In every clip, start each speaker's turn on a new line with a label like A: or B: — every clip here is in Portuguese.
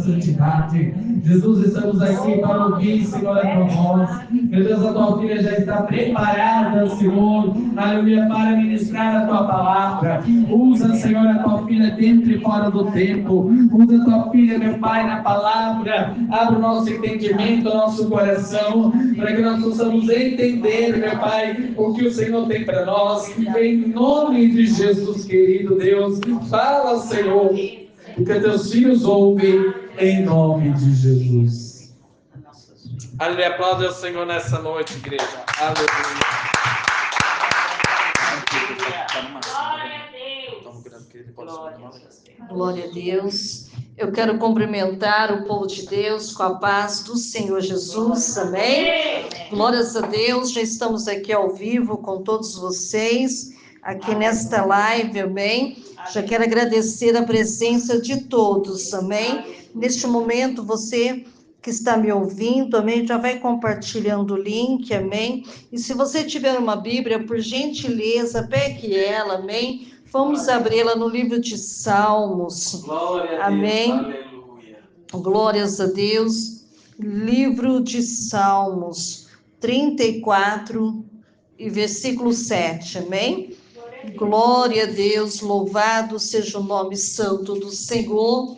A: santidade. Jesus, estamos aqui para ouvir, Senhor, a tua voz. Meu Deus, a tua filha já está preparada, Senhor, aleluia, para ministrar a tua palavra. Usa, Senhor, a tua filha dentro e fora do tempo. Usa a tua filha, meu Pai, na palavra. Abre o nosso entendimento, o nosso coração, para que nós possamos entender, meu Pai, o que o Senhor tem para nós. Em nome de Jesus, querido Deus, fala, Senhor, porque teus filhos ouvem, em nome de Jesus. Aleluia, aplauda o Senhor nessa noite, igreja. Aleluia.
B: Glória a Deus. Eu quero cumprimentar o povo de Deus com a paz do Senhor Jesus, amém? Glórias a Deus, já estamos aqui ao vivo com todos vocês, aqui nesta live, amém? Já quero agradecer a presença de todos, amém? Neste momento, você que está me ouvindo, amém? Já vai compartilhando o link, amém? E se você tiver uma Bíblia, por gentileza, pegue ela, amém? Vamos abri-la no livro de Salmos.
A: Glória a
B: Amém.
A: Deus, aleluia.
B: Glórias a Deus. Livro de Salmos 34 e versículo 7. Amém? Glória a Deus, louvado seja o nome santo do Senhor.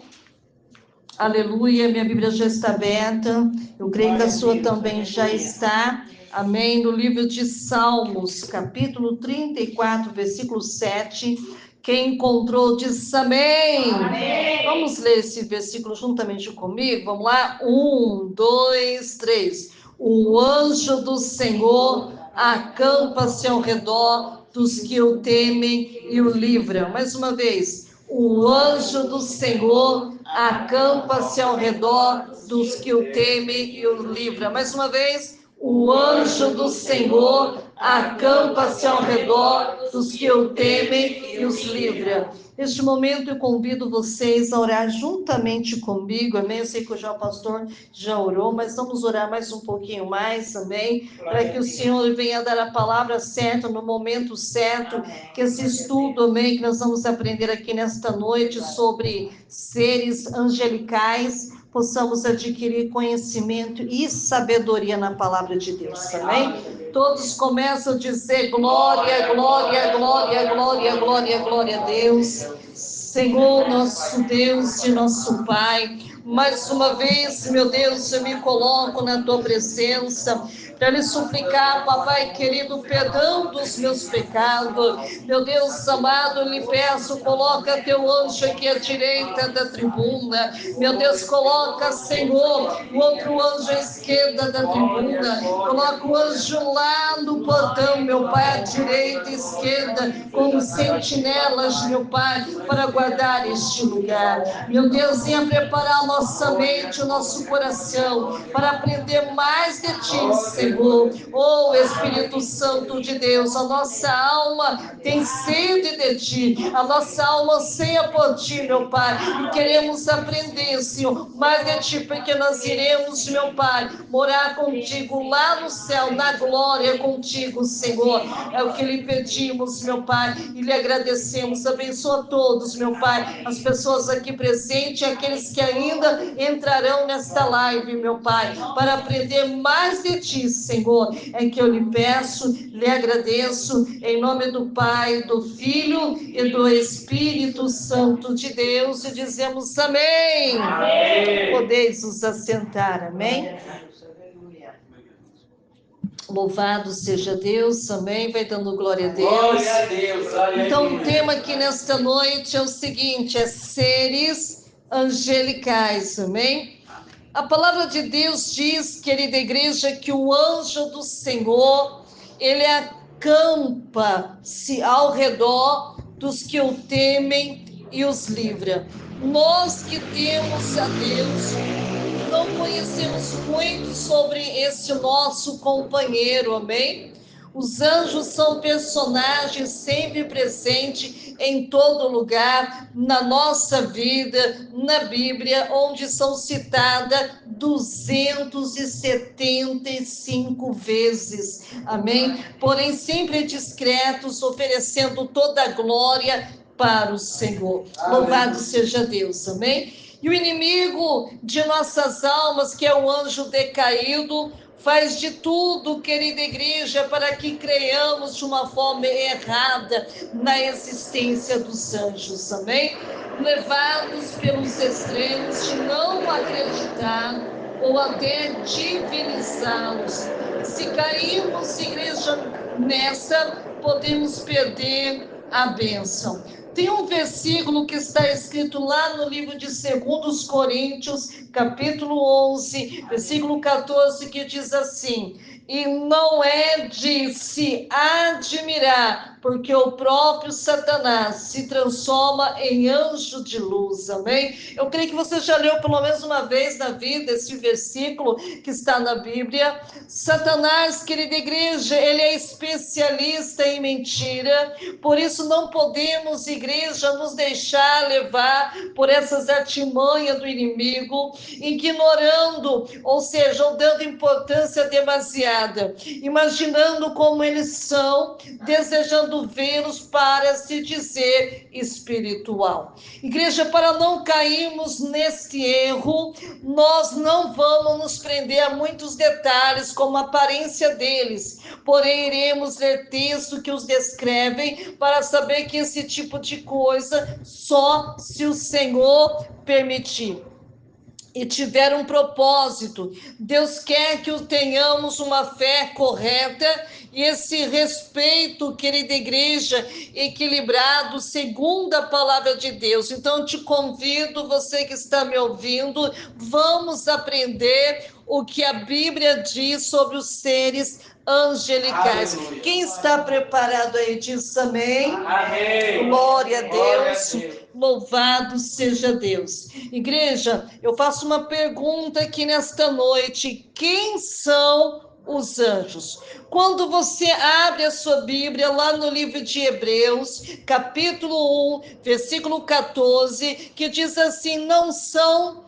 B: Aleluia, minha Bíblia já está aberta. Eu creio que a sua também já está. Amém. No livro de Salmos, capítulo 34, versículo 7. Quem encontrou diz amém. Amém. Vamos ler esse versículo juntamente comigo? Vamos lá? 1, 2, 3. O anjo do Senhor acampa-se ao redor dos que o temem e o livram. Mais uma vez. O anjo do Senhor acampa-se ao redor dos que o temem e o livra. Mais uma vez, o anjo do Senhor acampa-se ao redor dos que o temem e os livra. Neste momento eu convido vocês a orar juntamente comigo, amém? Eu sei que o pastor já orou, mas vamos orar mais um pouquinho mais, amém? Para que o Senhor venha dar a palavra certa, no momento certo, que esse estudo, amém, que nós vamos aprender aqui nesta noite sobre seres angelicais, possamos adquirir conhecimento e sabedoria na palavra de Deus, amém? Todos começam a dizer glória, glória, glória, glória, glória, glória a Deus. Senhor, nosso Deus e nosso Pai, mais uma vez, meu Deus, eu me coloco na tua presença para lhe suplicar, papai querido, perdão dos meus pecados. Meu Deus amado, eu lhe peço, coloca teu anjo aqui à direita da tribuna. Meu Deus, coloca, Senhor, o outro anjo à esquerda da tribuna. Coloca o anjo lá no portão, meu Pai, à direita e esquerda, como sentinelas, meu Pai, para guardar este lugar. Meu Deus, venha preparar a nossa mente, o nosso coração, para aprender mais de Ti, Senhor. Oh, Espírito Santo de Deus, a nossa alma tem sede de Ti, a nossa alma anseia por Ti, meu Pai, e queremos aprender, Senhor, mais de Ti, porque nós iremos, meu Pai, morar contigo lá no céu, na glória contigo, Senhor. É o que lhe pedimos, meu Pai, e lhe agradecemos. Abençoa todos, meu Pai, as pessoas aqui presentes e aqueles que ainda entrarão nesta live, meu Pai, para aprender mais de Ti, Senhor. É que eu lhe peço, lhe agradeço, em nome do Pai, do Filho e do Espírito Santo de Deus, e dizemos amém. Amém. Podeis nos assentar, amém? Louvado seja Deus, amém? Vai dando glória a Deus.
A: Glória a Deus,
B: então, o tema aqui nesta noite é o seguinte: é seres angelicais, amém? A palavra de Deus diz, querida igreja, que o anjo do Senhor, ele acampa-se ao redor dos que o temem e os livra. Nós que temos a Deus, não conhecemos muito sobre esse nosso companheiro, amém? Os anjos são personagens sempre presentes em todo lugar, na nossa vida, na Bíblia, onde são citadas 275 vezes, amém? Porém, sempre discretos, oferecendo toda a glória para o Senhor. Louvado seja Deus, amém? E o inimigo de nossas almas, que é o anjo decaído, faz de tudo, querida igreja, para que creiamos de uma forma errada na existência dos anjos, amém? Levados pelos extremos de não acreditar ou até divinizá-los. Se cairmos, igreja, nessa, podemos perder a bênção. Tem um versículo que está escrito lá no livro de 2 Coríntios, capítulo 11, versículo 14, que diz assim: e não é de se admirar, porque o próprio Satanás se transforma em anjo de luz, amém? Eu creio que você já leu pelo menos uma vez na vida esse versículo que está na Bíblia. Satanás, querida igreja, ele é especialista em mentira, por isso não podemos, igreja, nos deixar levar por essas artimanhas do inimigo, ignorando, ou seja, ou dando importância demasiada, imaginando como eles são, desejando vê-los para se dizer espiritual. Igreja, para não cairmos nesse erro, nós não vamos nos prender a muitos detalhes como a aparência deles, porém iremos ler textos que os descrevem para saber que esse tipo de coisa só se o Senhor permitir e tiver um propósito. Deus quer que tenhamos uma fé correta e esse respeito, querida igreja, equilibrado segundo a palavra de Deus. Então, te convido, você que está me ouvindo, vamos aprender o que a Bíblia diz sobre os seres angelicais. Aleluia. Quem está preparado aí diz amém? Amém. Glória a Deus. Louvado seja Deus. Igreja, eu faço uma pergunta aqui nesta noite: quem são os anjos? Quando você abre a sua Bíblia lá no livro de Hebreus, capítulo 1, versículo 14, que diz assim: não são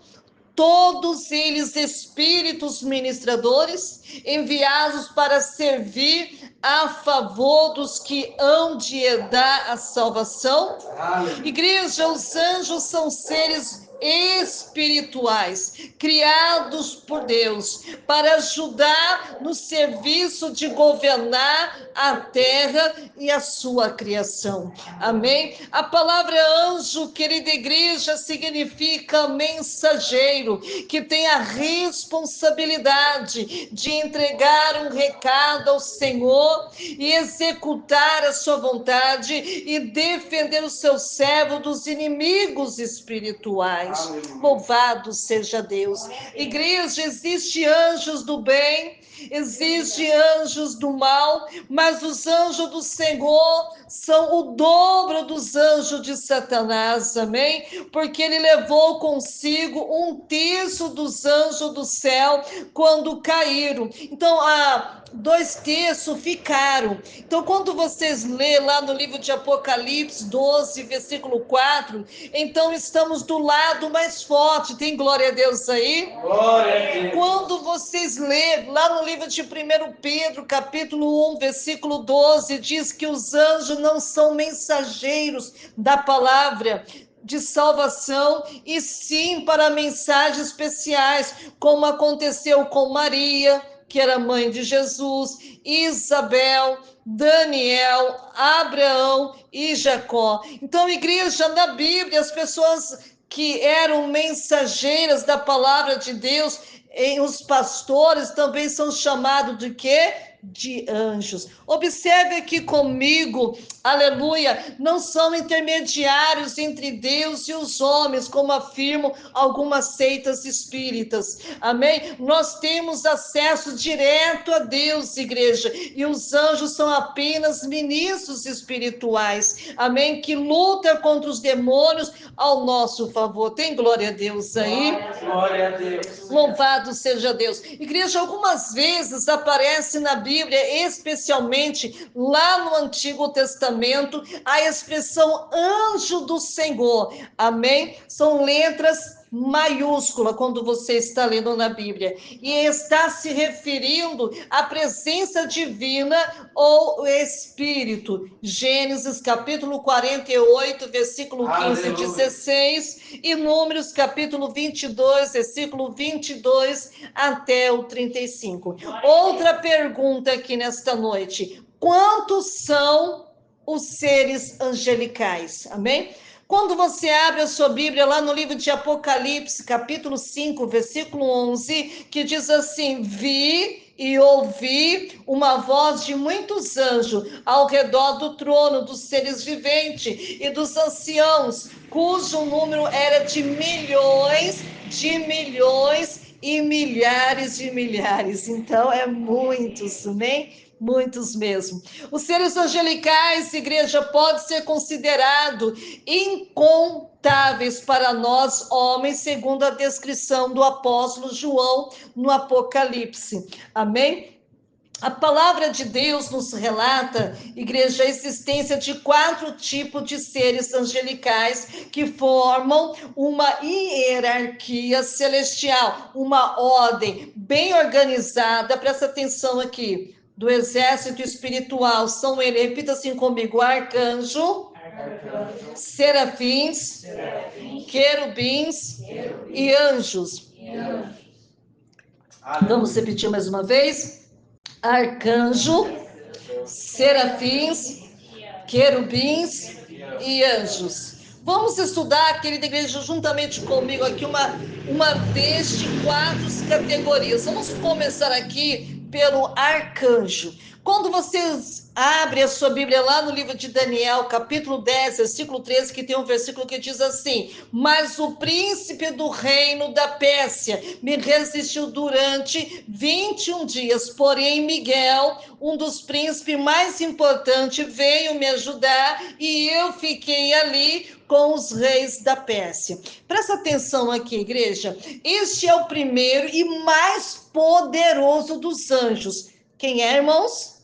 B: todos eles espíritos ministradores, enviados para servir a favor dos que hão de herdar a salvação? Igreja, os anjos são seres espirituais, criados por Deus, para ajudar no serviço de governar a terra e a sua criação. Amém? A palavra anjo, querida igreja, significa mensageiro, que tem a responsabilidade de entregar um recado ao Senhor e executar a sua vontade e defender o seu servo dos inimigos espirituais. Louvado seja Deus. Igreja, existe anjos do bem, existe anjos do mal, mas os anjos do Senhor são o dobro dos anjos de Satanás, amém? Porque ele levou consigo 1/3 dos anjos do céu quando caíram. Então, 2/3 ficaram. Então, quando vocês lêem lá no livro de Apocalipse 12, versículo 4, então estamos do lado mais forte. Tem glória a Deus aí? Glória a Deus. Quando vocês lêem lá no livro de 1 Pedro, capítulo 1, versículo 12, diz que os anjos não são mensageiros da palavra de salvação, e sim para mensagens especiais, como aconteceu com Maria, que era mãe de Jesus, Isabel, Daniel, Abraão e Jacó. Então, igreja, na Bíblia, as pessoas que eram mensageiras da palavra de Deus, os pastores também são chamados de quê? De anjos. Observe aqui comigo, aleluia, não são intermediários entre Deus e os homens, como afirmam algumas seitas espíritas, amém? Nós temos acesso direto a Deus, igreja, e os anjos são apenas ministros espirituais, amém? Que lutam contra os demônios ao nosso favor. Tem glória a Deus aí? Glória a Deus. Louvado seja Deus. Igreja, algumas vezes aparece na Bíblia, especialmente lá no Antigo Testamento, a expressão anjo do Senhor, amém? São letras maiúscula quando você está lendo na Bíblia, e está se referindo à presença divina ou Espírito. Gênesis capítulo 48, versículo 15 e 16, e Números capítulo 22, versículo 22 até o 35. Outra pergunta aqui nesta noite: quantos são os seres angelicais? Amém? Quando você abre a sua Bíblia lá no livro de Apocalipse, capítulo 5, versículo 11, que diz assim: vi e ouvi uma voz de muitos anjos ao redor do trono, dos seres viventes e dos anciãos, cujo número era de milhões e milhares de milhares. Então, é muitos, né? Muitos mesmo. Os seres angelicais, igreja, pode ser considerado incontáveis para nós, homens, segundo a descrição do apóstolo João no Apocalipse. Amém? A palavra de Deus nos relata, igreja, a existência de 4 tipos de seres angelicais que formam uma hierarquia celestial, uma ordem bem organizada. Presta atenção aqui. Do exército espiritual são eles, repita assim comigo: arcanjo, serafins, querubins e anjos. Vamos repetir mais uma vez: arcanjo, serafins, querubins e anjos. Vamos estudar, querida igreja, juntamente comigo aqui uma vez de 4 categorias. Vamos começar aqui pelo arcanjo. Quando vocês abrem a sua Bíblia lá no livro de Daniel, capítulo 10, versículo 13, que tem um versículo que diz assim: mas o príncipe do reino da Pérsia me resistiu durante 21 dias, porém Miguel, um dos príncipes mais importantes, veio me ajudar e eu fiquei ali com os reis da Pérsia. Presta atenção aqui, igreja. Este é o primeiro e mais poderoso dos anjos. Quem é, irmãos?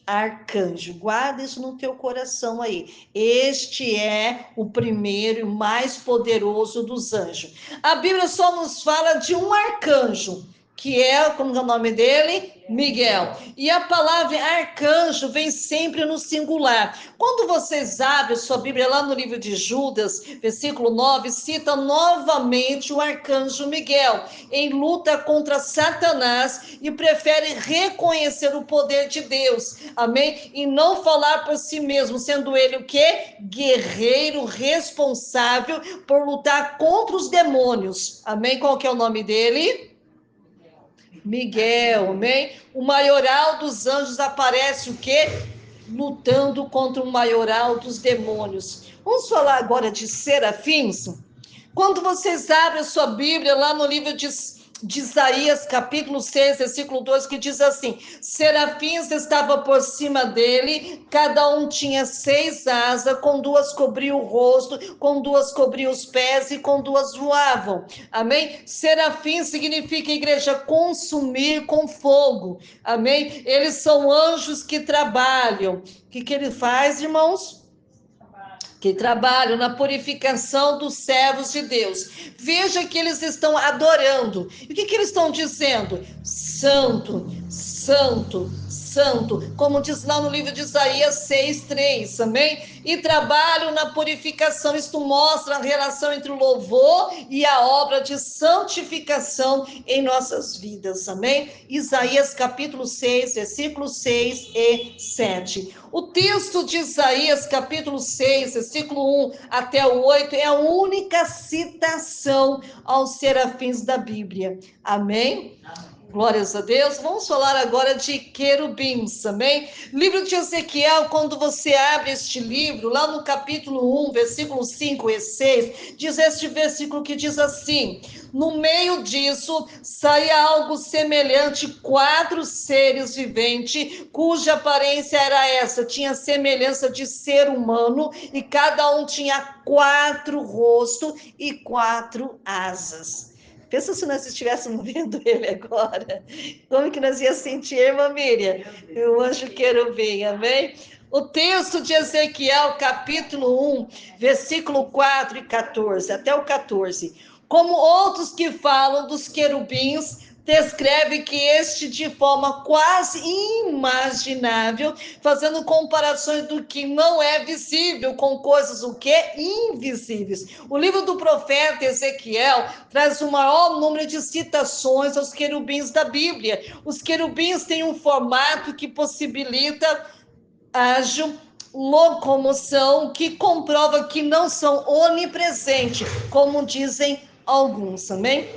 B: Arcanjo. Guarda isso no teu coração aí. Este é o primeiro e mais poderoso dos anjos. A Bíblia só nos fala de um arcanjo, que é, como é o nome dele? Miguel. E a palavra arcanjo vem sempre no singular. Quando vocês abrem sua Bíblia lá no livro de Judas, versículo 9, cita novamente o arcanjo Miguel, em luta contra Satanás, e prefere reconhecer o poder de Deus, amém? E não falar por si mesmo, sendo ele o quê? Guerreiro responsável por lutar contra os demônios, amém? Qual que é o nome dele? Miguel, amém? O maioral dos anjos aparece o quê? Lutando contra o maioral dos demônios. Vamos falar agora de serafins? Quando vocês abrem a sua Bíblia lá no livro de Isaías, capítulo 6, versículo 2, que diz assim: serafins estavam por cima dele, cada um tinha 6 asas, com 2 cobriam o rosto, com 2 cobriam os pés e com 2 voavam. Amém? Serafim significa, igreja, consumir com fogo. Amém? Eles são anjos que trabalham. O que ele faz, irmãos? Que trabalham na purificação dos servos de Deus. Veja que eles estão adorando. E o que eles estão dizendo? Santo, santo, santo, como diz lá no livro de Isaías 6:3, amém? E trabalham na purificação. Isto mostra a relação entre o louvor e a obra de santificação em nossas vidas, amém? Isaías capítulo 6, versículos 6 e 7. O texto de Isaías capítulo 6, versículo 1 até o 8, é a única citação aos serafins da Bíblia, amém? Glórias a Deus. Vamos falar agora de querubins, amém? Livro de Ezequiel, quando você abre este livro, lá no capítulo 1, versículos 5 e 6, diz este versículo que diz assim: no meio disso, saía algo semelhante, 4 seres viventes, cuja aparência era essa, tinha semelhança de ser humano, e cada um tinha 4 rostos e 4 asas. Pensa se nós estivéssemos vendo ele agora. Como que nós ia sentir, irmã Miriam? O anjo querubim, amém? O texto de Ezequiel, capítulo 1, versículo 4 e 14, até o 14. como outros que falam dos querubins, descreve que este de forma quase inimaginável, fazendo comparações do que não é visível com coisas o que invisíveis. O livro do profeta Ezequiel traz o maior número de citações aos querubins da Bíblia. Os querubins têm um formato que possibilita ágil locomoção, que comprova que não são onipresentes, como dizem alguns, amém?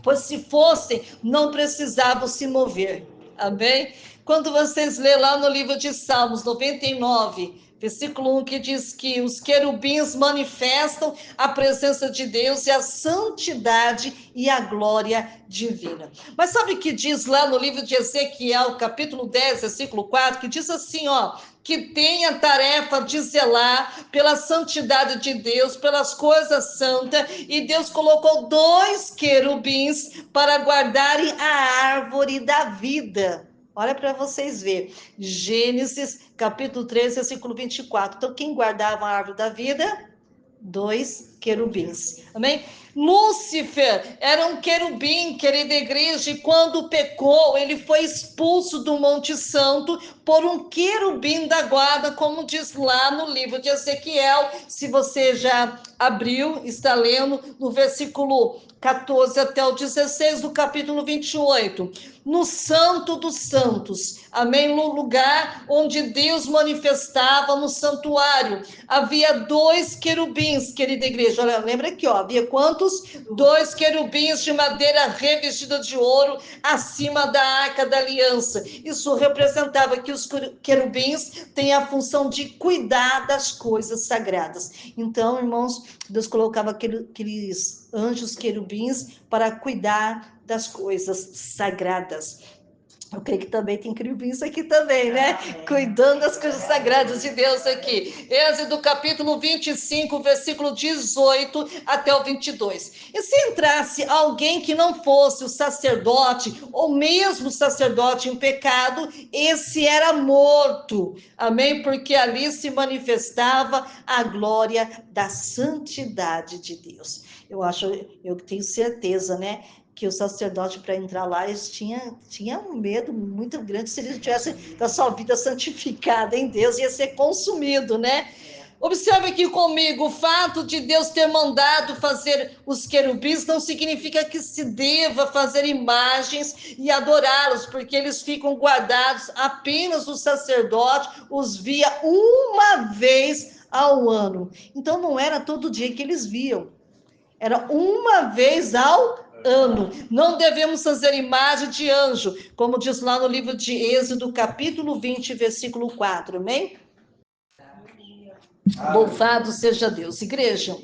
B: Pois se fossem, não precisavam se mover. Amém? Quando vocês lêem lá no livro de Salmos 99, versículo 1, que diz que os querubins manifestam a presença de Deus e a santidade e a glória divina. Mas sabe o que diz lá no livro de Ezequiel, capítulo 10, versículo 4, que diz assim, ó, que tem a tarefa de zelar pela santidade de Deus, pelas coisas santas, e Deus colocou 2 querubins para guardarem a árvore da vida. Olha para vocês verem. Gênesis, capítulo 13, versículo 24. Então, quem guardava a árvore da vida? 2 querubins. Amém? Lúcifer era um querubim, querida igreja, e quando pecou, ele foi expulso do Monte Santo por um querubim da guarda, como diz lá no livro de Ezequiel. Se você já abriu, está lendo no versículo 14 até o 16 do capítulo 28. No Santo dos Santos, amém? No lugar onde Deus manifestava no santuário, havia 2 querubins, querida igreja. Olha, lembra aqui, ó, havia quantos? 2 querubins de madeira revestida de ouro acima da arca da aliança. Isso representava que os querubins têm a função de cuidar das coisas sagradas. Então, irmãos, Deus colocava aqueles anjos querubins para cuidar das coisas sagradas. Eu creio que também tem querubins aqui também, né? Cuidando das coisas sagradas de Deus aqui. Êxodo capítulo 25, versículo 18 até o 22. E se entrasse alguém que não fosse o sacerdote, ou mesmo o sacerdote em pecado, esse era morto. Amém? Porque ali se manifestava a glória da santidade de Deus. Eu tenho certeza, né? Que o sacerdote, para entrar lá, eles tinham um medo muito grande se eles tivessem da sua vida santificada em Deus, ia ser consumido, né? Observe aqui comigo, o fato de Deus ter mandado fazer os querubins não significa que se deva fazer imagens e adorá-los, porque eles ficam guardados, apenas o sacerdote os via uma vez ao ano. Então não era todo dia que eles viam, era uma vez ao ano. Não devemos fazer imagem de anjo, como diz lá no livro de Êxodo, capítulo 20, versículo 4, amém? Louvado seja Deus. Igreja,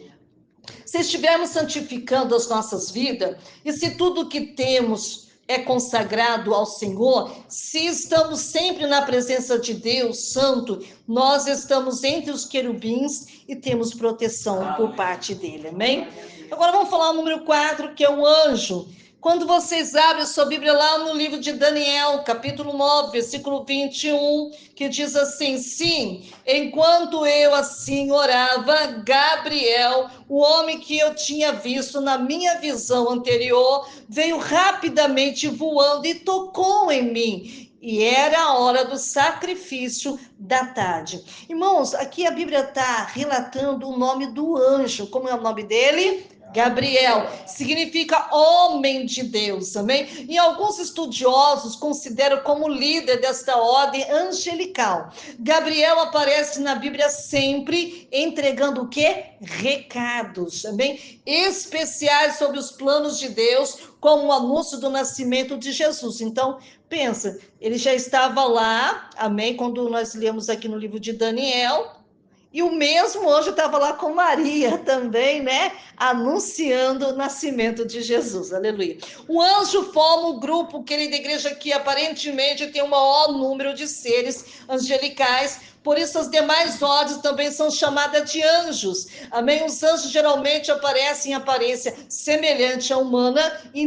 B: se estivermos santificando as nossas vidas, e se tudo que temos é consagrado ao Senhor, se estamos sempre na presença de Deus Santo, nós estamos entre os querubins e temos proteção por parte dele, amém? Agora vamos falar o número 4, que é o anjo. Quando vocês abrem sua Bíblia lá no livro de Daniel, capítulo 9, versículo 21, que diz assim, sim, enquanto eu assim orava, Gabriel, o homem que eu tinha visto na minha visão anterior, veio rapidamente voando e tocou em mim. E era a hora do sacrifício da tarde. Irmãos, aqui a Bíblia está relatando o nome do anjo. Como é o nome dele? Gabriel, significa homem de Deus, amém? E alguns estudiosos consideram como líder desta ordem angelical. Gabriel aparece na Bíblia sempre entregando o quê? Recados, amém? Especiais sobre os planos de Deus, como o anúncio do nascimento de Jesus. Então, pensa, ele já estava lá, amém? Quando nós lemos aqui no livro de Daniel, e o mesmo anjo estava lá com Maria também, né? Anunciando o nascimento de Jesus, aleluia. O anjo forma um grupo, querida igreja, que aparentemente tem o maior número de seres angelicais, Por isso as demais ordens também são chamadas de anjos. Amém? Os anjos geralmente aparecem em aparência semelhante à humana e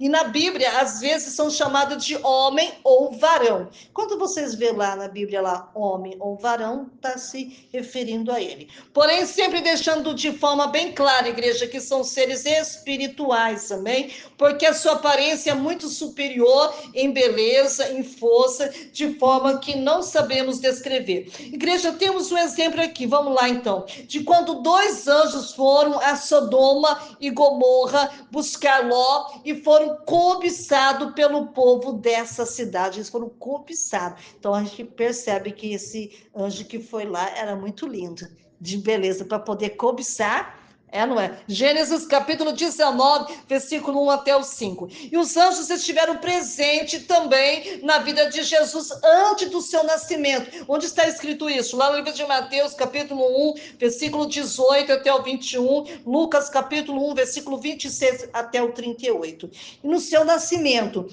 B: na Bíblia às vezes são chamados de homem ou varão. Quando vocês vê lá na Bíblia lá homem ou varão, está se referindo a ele. Porém, sempre deixando de forma bem clara, igreja, que são seres espirituais, amém? Porque a sua aparência é muito superior em beleza, em força, de forma que não sabemos descrever. Igreja, temos um exemplo aqui, vamos lá então, de quando 2 anjos foram a Sodoma e Gomorra buscar Ló e foram cobiçados pelo povo dessa cidade, eles foram cobiçados. Então a gente percebe que esse anjo que foi lá era muito lindo, de beleza, para poder cobiçar. Não é? Gênesis capítulo 19, versículo 1 até o 5. E os anjos estiveram presentes também na vida de Jesus antes do seu nascimento. Onde está escrito isso? Lá no livro de Mateus, capítulo 1, versículo 18 até o 21. Lucas, capítulo 1, versículo 26 até o 38. E no seu nascimento,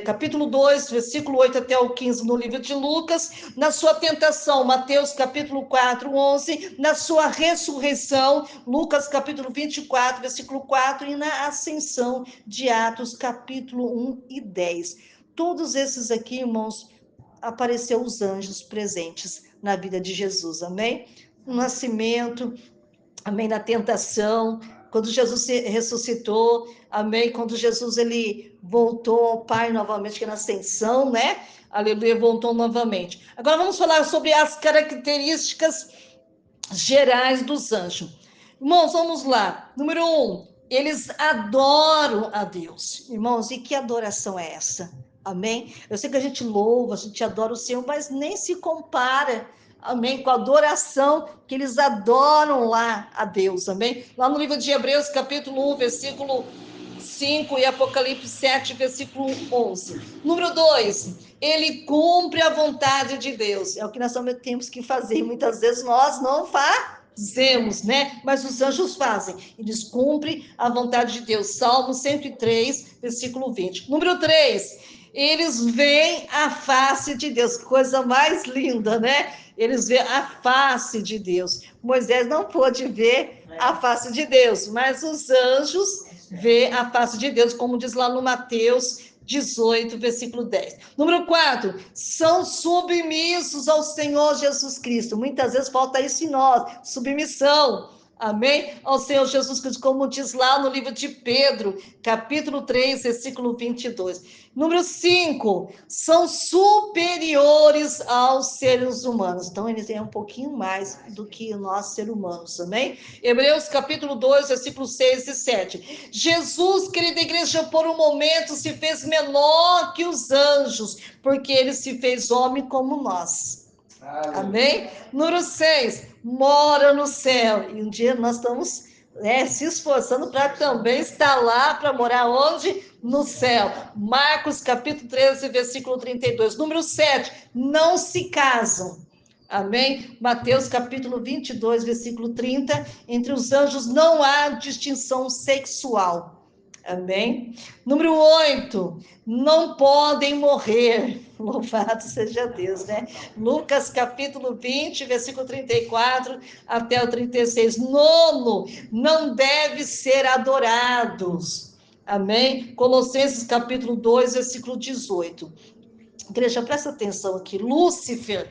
B: capítulo 2, versículo 8 até o 15, no livro de Lucas, na sua tentação, Mateus, capítulo 4, 11, na sua ressurreição, Lucas, capítulo 24, versículo 4, e na ascensão de Atos, capítulo 1 e 10. Todos esses aqui, irmãos, apareceram os anjos presentes na vida de Jesus, amém? No nascimento, amém, na tentação, quando Jesus ressuscitou, amém, quando Jesus ele voltou ao Pai novamente, que é na ascensão, né? Aleluia, voltou novamente. Agora vamos falar sobre as características gerais dos anjos. Irmãos, vamos lá. Número 1, eles adoram a Deus. Irmãos, e que adoração é essa? Amém? Eu sei que a gente louva, a gente adora o Senhor, mas nem se compara, amém, com a adoração que eles adoram lá a Deus, amém? Lá no livro de Hebreus, capítulo 1, versículo 5 e Apocalipse 7, versículo 11. Número 2, ele cumpre a vontade de Deus. É o que nós temos que fazer, muitas vezes nós não fazemos, né? Mas os anjos fazem, eles cumprem a vontade de Deus. Salmo 103, versículo 20. Número 3, eles veem a face de Deus, coisa mais linda, né? Eles veem a face de Deus. Moisés não pôde ver a face de Deus, mas os anjos vê a face de Deus, como diz lá no Mateus 18, versículo 10. Número 4, são submissos ao Senhor Jesus Cristo. Muitas vezes falta isso em nós, submissão, amém? Ao Senhor Jesus Cristo, como diz lá no livro de Pedro, capítulo 3, versículo 22. Número 5, são superiores aos seres humanos. Então, eles têm um pouquinho mais do que nós, seres humanos, amém? Hebreus, capítulo 2, versículos 6 e 7. Jesus, querida igreja, por um momento se fez menor que os anjos, porque ele se fez homem como nós. Amém? Número 6, mora no céu. E um dia nós estamos se esforçando para também estar lá, para morar onde? No céu. Marcos, capítulo 13, versículo 32. Número 7, não se casam. Amém? Mateus, capítulo 22, versículo 30. Entre os anjos não há distinção sexual. Amém? Número 8, não podem morrer. Louvado seja Deus, né? Lucas capítulo 20, versículo 34 até o 36. 9, não deve ser adorados. Amém? Colossenses capítulo 2, versículo 18. Igreja, presta atenção aqui. Lúcifer,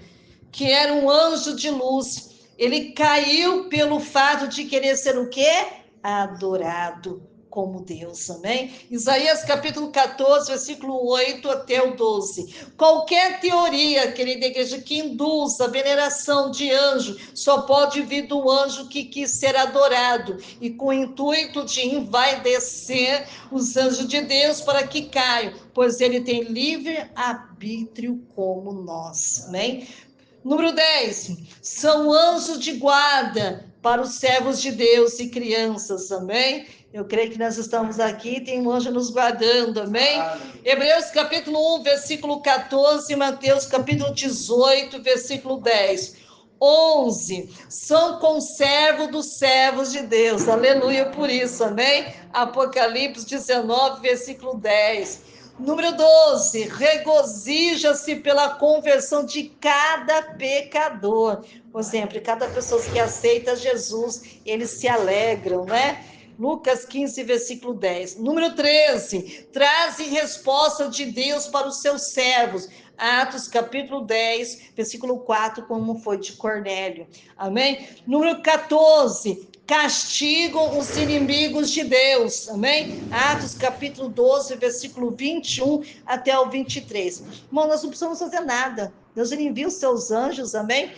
B: que era um anjo de luz, ele caiu pelo fato de querer ser o quê? Adorado como Deus, amém? Isaías capítulo 14, versículo 8 até o 12. Qualquer teoria, querida igreja, que induza a veneração de anjo, só pode vir do anjo que quis ser adorado, e com o intuito de envaidecer os anjos de Deus para que caiam, pois ele tem livre arbítrio como nós, amém? Número 10, são anjos de guarda para os servos de Deus e crianças, amém? Eu creio que nós estamos aqui, tem um anjo nos guardando, amém? Hebreus capítulo 1, versículo 14, Mateus capítulo 18, versículo 10. 11, são conservos dos servos de Deus, aleluia por isso, amém? Apocalipse 19, versículo 10. Número 12, regozija-se pela conversão de cada pecador. Por exemplo, cada pessoa que aceita Jesus, eles se alegram, né? Lucas 15, versículo 10. Número 13, traze resposta de Deus para os seus servos. Atos, capítulo 10, versículo 4, como foi de Cornélio. Amém? Número 14, castigam os inimigos de Deus. Amém? Atos, capítulo 12, versículo 21 até o 23. Irmão, nós não precisamos fazer nada. Deus envia os seus anjos, amém?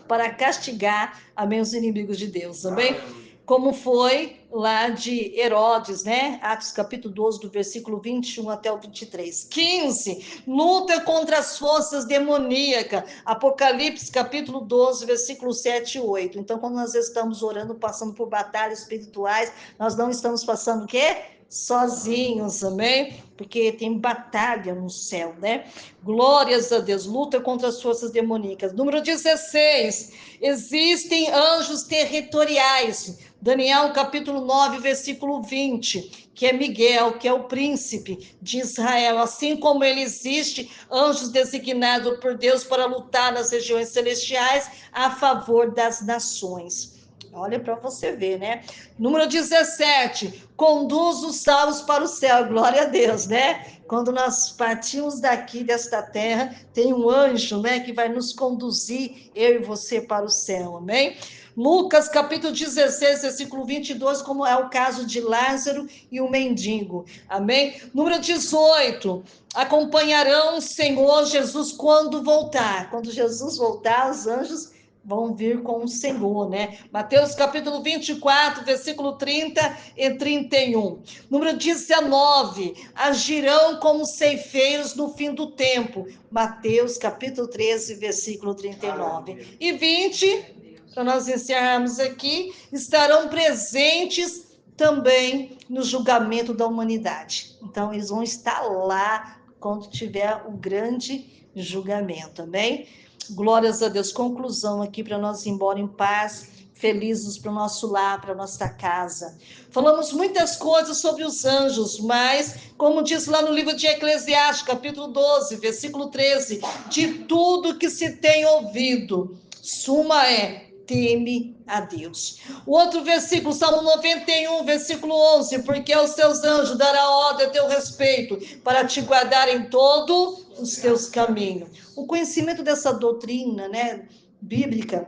B: Para castigar, amém, os inimigos de Deus, amém? Como foi lá de Herodes, né? Atos capítulo 12, do versículo 21 até o 23. 15, luta contra as forças demoníacas. Apocalipse capítulo 12, versículo 7 e 8. Então, quando nós estamos orando, passando por batalhas espirituais, nós não estamos passando o quê? Sozinhos, amém? Porque tem batalha no céu, né? Glórias a Deus, luta contra as forças demoníacas. Número 16, existem anjos territoriais. Daniel, capítulo 9, versículo 20, que é Miguel, que é o príncipe de Israel. Assim como ele existe, anjos designados por Deus para lutar nas regiões celestiais a favor das nações. Olha para você ver, né? Número 17, conduz os salvos para o céu. Glória a Deus, né? Quando nós partimos daqui, desta terra, tem um anjo, né, que vai nos conduzir, eu e você, para o céu, amém? Lucas, capítulo 16, versículo 22, como é o caso de Lázaro e o mendigo, amém? Número 18, acompanharão o Senhor Jesus quando voltar. Quando Jesus voltar, os anjos vão vir com o Senhor, né? Mateus capítulo 24, versículo 30 e 31. Número 19, agirão como ceifeiros no fim do tempo. Mateus capítulo 13, versículo 39. E 20, para nós encerrarmos aqui, estarão presentes também no julgamento da humanidade. Então, eles vão estar lá quando tiver o grande julgamento, amém? Glórias a Deus. Conclusão aqui para nós ir embora em paz, felizes para o nosso lar, para a nossa casa. Falamos muitas coisas sobre os anjos, mas, como diz lá no livro de Eclesiastes, capítulo 12, versículo 13, de tudo que se tem ouvido, suma é: teme a Deus. O outro versículo, Salmo 91, versículo 11, porque aos seus anjos dará ordem a teu respeito, para te guardar em todos os teus caminhos. O conhecimento dessa doutrina, né, bíblica,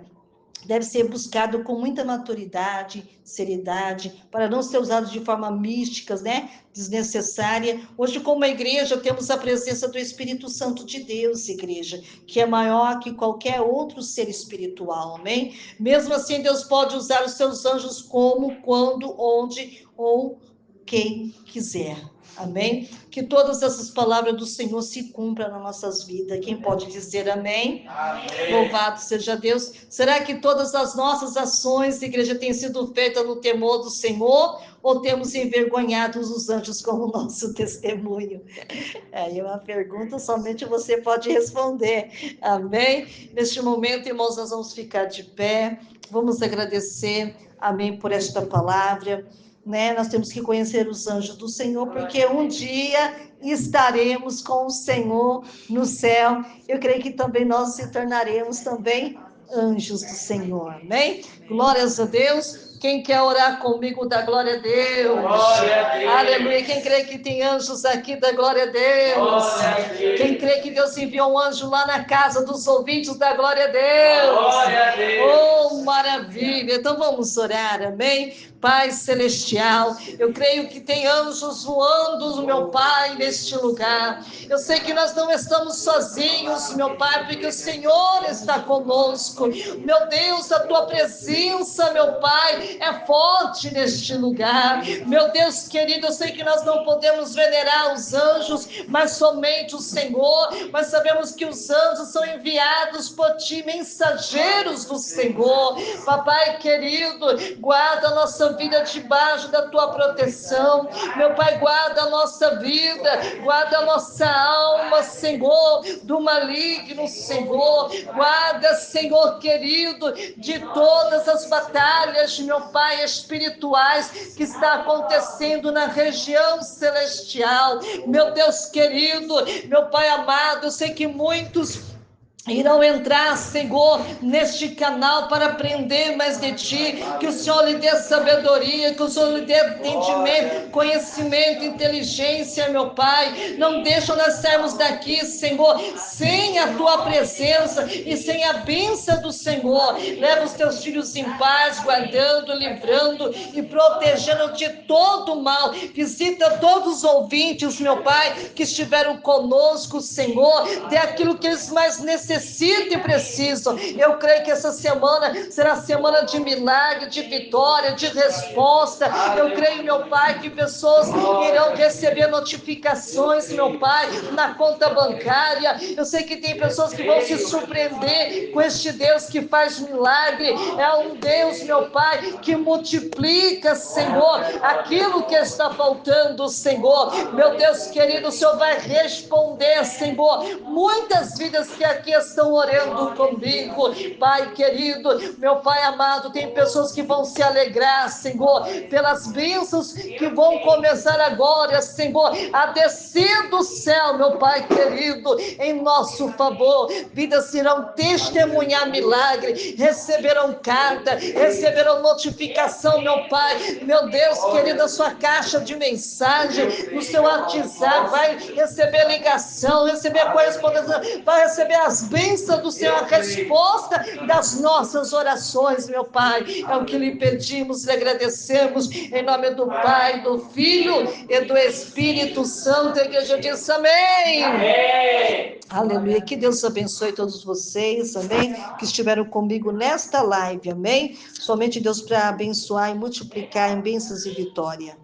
B: deve ser buscado com muita maturidade, seriedade, para não ser usado de forma mística, né, desnecessária. Hoje, como igreja, temos a presença do Espírito Santo de Deus, igreja, que é maior que qualquer outro ser espiritual, amém? Mesmo assim, Deus pode usar os seus anjos como, quando, onde ou quem quiser. Amém? Que todas essas palavras do Senhor se cumpram nas nossas vidas. Quem pode dizer amém? Amém. Louvado seja Deus. Será que todas as nossas ações, igreja, têm sido feitas no temor do Senhor? Ou temos envergonhado os anjos como nosso testemunho? É uma pergunta, somente você pode responder. Amém? Neste momento, irmãos, nós vamos ficar de pé. Vamos agradecer, amém, por esta palavra. Né? Nós temos que conhecer os anjos do Senhor, porque um dia estaremos com o Senhor no céu. Eu creio que também nós se tornaremos também anjos do Senhor, amém? Glórias a Deus. Quem quer orar comigo, dá glória a Deus.
A: Glória a Deus.
B: Aleluia. Quem crê que tem anjos aqui, dá glória a Deus.
A: Glória a Deus.
B: Quem crê que Deus enviou um anjo lá na casa dos ouvintes, dá glória a Deus.
A: Glória a Deus.
B: Oh, maravilha. Então vamos orar, amém? Pai celestial, eu creio que tem anjos voando, meu Pai, neste lugar. Eu sei que nós não estamos sozinhos, meu Pai, porque o Senhor está conosco. Meu Deus, a tua presença, meu Pai, é forte neste lugar. Meu Deus querido, eu sei que nós não podemos venerar os anjos, mas somente o Senhor. Mas sabemos que os anjos são enviados por ti, mensageiros do Senhor. Papai querido, guarda a nossa vida debaixo da tua proteção. Meu Pai, guarda a nossa vida, guarda a nossa alma, Senhor, do maligno, Senhor. Guarda, Senhor querido, de todas as batalhas, meu meu Pai, espirituais que está acontecendo na região celestial. Meu Deus querido, meu Pai amado, eu sei que muitos irão entrar, Senhor, neste canal para aprender mais de Ti, que o Senhor lhe dê sabedoria, que o Senhor lhe dê entendimento, conhecimento, inteligência, meu Pai. Não deixa nós sairmos daqui, Senhor, sem a Tua presença e sem a bênção do Senhor. Leva os Teus filhos em paz, guardando, livrando e protegendo de todo mal. Visita todos os ouvintes, meu Pai, que estiveram conosco, Senhor, dê aquilo que eles mais necessitam e precisam. Eu creio que essa semana será semana de milagre, de vitória, de resposta. Eu creio, meu Pai, que pessoas irão receber notificações, meu Pai, na conta bancária. Eu sei que tem pessoas que vão se surpreender com este Deus que faz milagre. É um Deus, meu Pai, que multiplica, Senhor, aquilo que está faltando, Senhor. Meu Deus querido, o Senhor vai responder, Senhor, muitas vidas que aqui estão orando comigo, Pai querido, meu Pai amado, tem pessoas que vão se alegrar, Senhor, pelas bênçãos que vão começar agora, Senhor, a descer do céu, meu Pai querido, em nosso favor. Vidas irão testemunhar milagre, receberão carta, receberão notificação, meu Pai, meu Deus querido, a sua caixa de mensagem, no seu WhatsApp, vai receber ligação, receber correspondência, vai receber as bênçãos do Senhor, a resposta das nossas orações, meu Pai. É o que lhe pedimos e agradecemos, em nome do Pai, do Filho e do Espírito Santo. A igreja diz amém. Amém. Aleluia. Que Deus abençoe todos vocês, amém, que estiveram comigo nesta live, amém. Somente Deus para abençoar e multiplicar em bênçãos e vitória.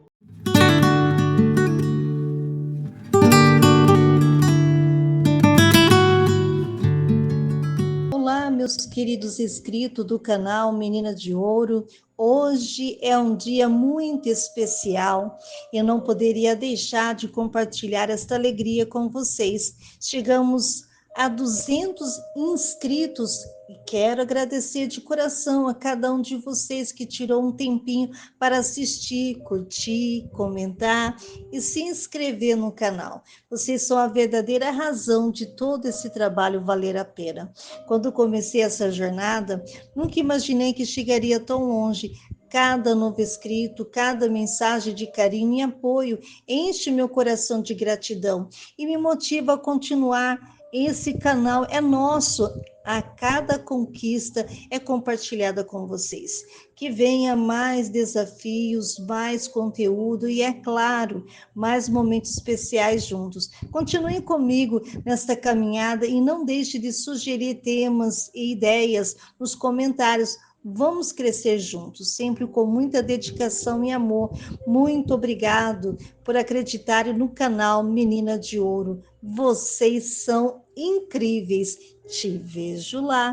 B: Olá, meus queridos inscritos do canal Menina de Ouro. Hoje é um dia muito especial. Eu não poderia deixar de compartilhar esta alegria com vocês. Chegamos a 200 inscritos e quero agradecer de coração a cada um de vocês que tirou um tempinho para assistir, curtir, comentar e se inscrever no canal. Vocês são a verdadeira razão de todo esse trabalho valer a pena. Quando comecei essa jornada, nunca imaginei que chegaria tão longe. Cada novo inscrito, cada mensagem de carinho e apoio enche meu coração de gratidão e me motiva a continuar. Esse canal é nosso, a cada conquista é compartilhada com vocês. Que venha mais desafios, mais conteúdo e, é claro, mais momentos especiais juntos. Continuem comigo nesta caminhada e não deixe de sugerir temas e ideias nos comentários. Vamos crescer juntos, sempre com muita dedicação e amor. Muito obrigado por acreditarem no canal Menina de Ouro. Vocês são incríveis. Te vejo lá.